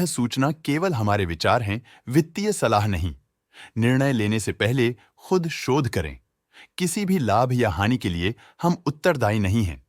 सूचना केवल हमारे विचार हैं, वित्तीय सलाह नहीं। निर्णय लेने से पहले खुद शोध करें। किसी भी लाभ या हानि के लिए हम उत्तरदायी नहीं हैं।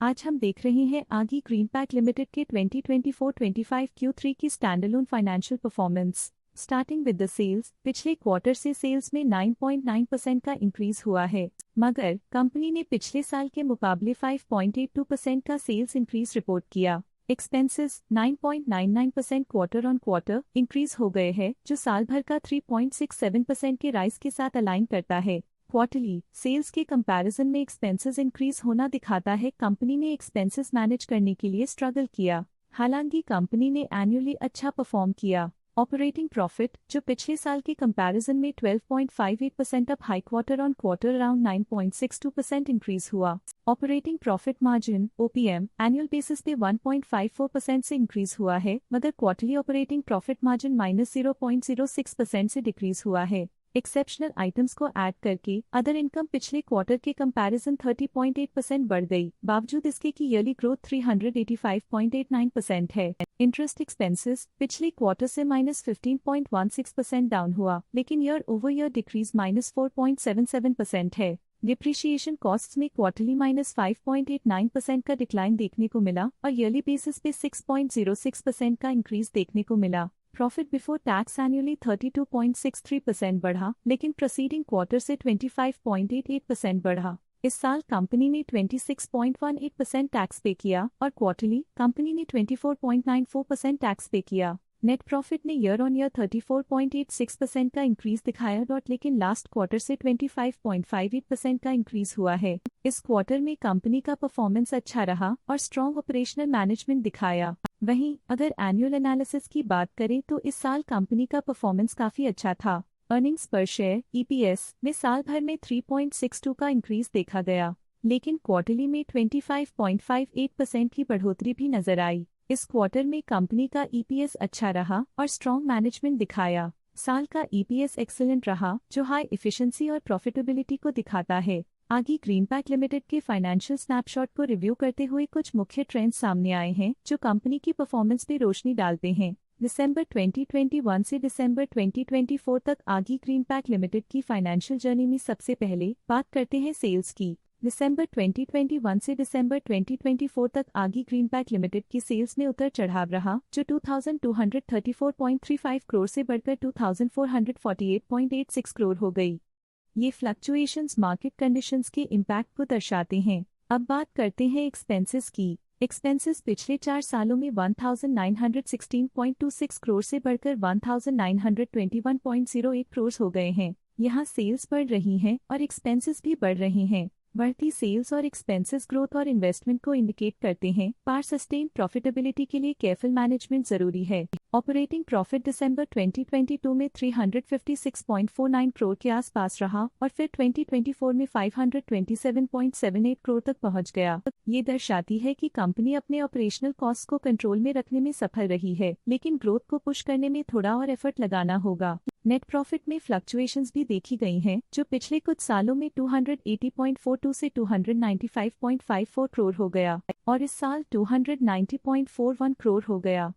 आज हम देख रहे हैं आगी ग्रीन पैक लिमिटेड के 2024-25 Q3 की standalone financial performance. Starting with the sales, पिछले क्वार्टर से सेल्स में 9.9% का इंक्रीज हुआ है, मगर कंपनी ने पिछले साल के मुकाबले 5.82% का सेल्स इंक्रीज रिपोर्ट किया। Expenses 9.99% quarter on quarter increase हो गए हैं, जो साल भर का 3.67% के राइज के साथ अलाइन करता है। क्वार्टरली सेल्स के कंपैरिजन में एक्सपेंसेस इंक्रीज होना दिखाता है कंपनी ने एक्सपेंसेस मैनेज करने के लिए स्ट्रगल किया। हालांकि कंपनी ने एनुअली अच्छा परफॉर्म किया। ऑपरेटिंग प्रॉफिट, जो पिछले साल के कंपैरिजन में 12.58% up high quarter on quarter around 9.62% increase हुआ। Operating profit margin OPM annual basis पे 1.54% से इंक्रीज हुआ है, मगर क्वार्टरली ऑपरेटिंग प्रॉफिट मार्जिन -0.06% से डिक्रीज हुआ है। एक्सेप्शनल आइटम्स को ऐड करके अदर इनकम पिछले क्वार्टर के कंपैरिजन 30.8% बढ़ गई, बावजूद इसके की ईयरली ग्रोथ 385.89% है। इंटरेस्ट एक्सपेंसेस पिछले क्वार्टर से -15.16% डाउन हुआ, लेकिन ईयर ओवर ईयर डिक्रीज -4.77% है। डिप्रिशिएशन कॉस्ट्स में क्वार्टरली -5.89% का डिक्लाइन देखने को मिला और ईयरली बेसिस पे 6.06% का इंक्रीज देखने को मिला। प्रॉफिट बिफोर टैक्स एनुअली 32.63% बढ़ा, लेकिन प्रोसीडिंग क्वार्टर से 25.88% बढ़ा। इस साल कंपनी ने 26.18% टैक्स पे किया और क्वार्टरली कंपनी ने 24.94% टैक्स पे किया। नेट प्रॉफिट ने ईयर ऑन ईयर 34.86% का इंक्रीज दिखाया, लेकिन लास्ट क्वार्टर से 25.58% का इंक्रीज हुआ है। इस क्वार्टर में कंपनी का परफॉर्मेंस अच्छा रहा और स्ट्रॉन्ग ऑपरेशनल मैनेजमेंट दिखाया। वहीं अगर एनुअल एनालिसिस की बात करें तो इस साल कंपनी का परफॉर्मेंस काफी अच्छा था। अर्निंग्स पर शेयर EPS में साल भर में 3.62 का इंक्रीज देखा गया, लेकिन क्वार्टरली में 25.58% की बढ़ोतरी भी नजर आई। इस क्वार्टर में कंपनी का EPS अच्छा रहा और स्ट्रॉन्ग मैनेजमेंट दिखाया। साल का EPS एक्सीलेंट रहा, जो हाई एफिशिएंसी और प्रॉफिटेबिलिटी को दिखाता है। आगे ग्रीन पैक लिमिटेड के फाइनेंशियल स्नैपशॉट को रिव्यू करते हुए कुछ मुख्य ट्रेंड्स सामने आए हैं, जो कंपनी की परफॉर्मेंस पे रोशनी डालते हैं। दिसंबर 2021 से दिसंबर 2024 तक आगी ग्रीन पैक लिमिटेड की फाइनेंशियल जर्नी में सबसे पहले बात करते हैं सेल्स की। दिसंबर 2021 से दिसंबर 2024 तक आगी ग्रीन पैक लिमिटेड की सेल्स में उतर चढ़ाव रहा, जो 2234.35 करोड़ से बढ़कर 2448.86 करोड़ हो गई। ये फ्लक्चुएशंस मार्केट कंडीशंस के इम्पैक्ट को दर्शाते हैं। अब बात करते हैं एक्सपेंसेस की। एक्सपेंसेस पिछले 4 सालों में 1916.26 करोड़ से बढ़कर 1921.08 करोड़ हो गए हैं। यहाँ सेल्स बढ़ रही हैं और एक्सपेंसेस भी बढ़ रहे हैं। बढ़ती सेल्स और एक्सपेंसेस ग्रोथ और इन्वेस्टमेंट को इंडिकेट करते हैं, पर सस्टेन प्रॉफिटेबिलिटी के लिए केयरफुल मैनेजमेंट जरूरी है। ऑपरेटिंग प्रॉफिट दिसंबर 2022 में 356.49 करोड़ के आसपास रहा और फिर 2024 में 527.78 करोड़ तक पहुंच गया। ये दर्शाती है कि कंपनी अपने ऑपरेशनल कॉस्ट को कंट्रोल में रखने में सफल रही है, लेकिन ग्रोथ को पुश करने में थोड़ा और एफर्ट लगाना होगा। नेट प्रॉफिट में फ्लक्चुएशंस भी देखी गई हैं, जो पिछले कुछ सालों में 280.42 से 295.54 करोड़ हो गया और इस साल 290.41 करोड़ हो गया।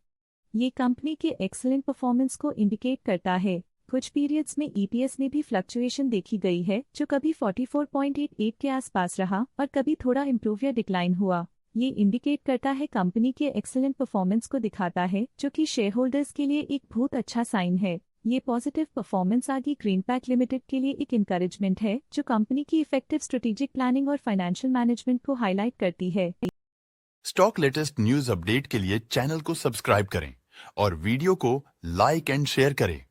ये कंपनी के एक्सीलेंट परफॉर्मेंस को इंडिकेट करता है। कुछ पीरियड्स में EPS में भी फ्लक्चुएशन देखी गई है, जो कभी 44.88 के आसपास रहा और कभी थोड़ा इम्प्रूव या डिक्लाइन हुआ। ये इंडिकेट करता है कंपनी के एक्सीलेंट परफॉर्मेंस को दिखाता है, जो कि शेयर होल्डर्स के लिए एक बहुत अच्छा साइन है। ये पॉजिटिव परफॉर्मेंस आगे ग्रीन पैक लिमिटेड के लिए एक इंकरेजमेंट है, जो कंपनी की इफेक्टिव स्ट्रेटेजिक प्लानिंग और फाइनेंशियल मैनेजमेंट को हाईलाइट करती है। स्टॉक लेटेस्ट न्यूज अपडेट के लिए चैनल को सब्सक्राइब करें और वीडियो को लाइक एंड शेयर करें।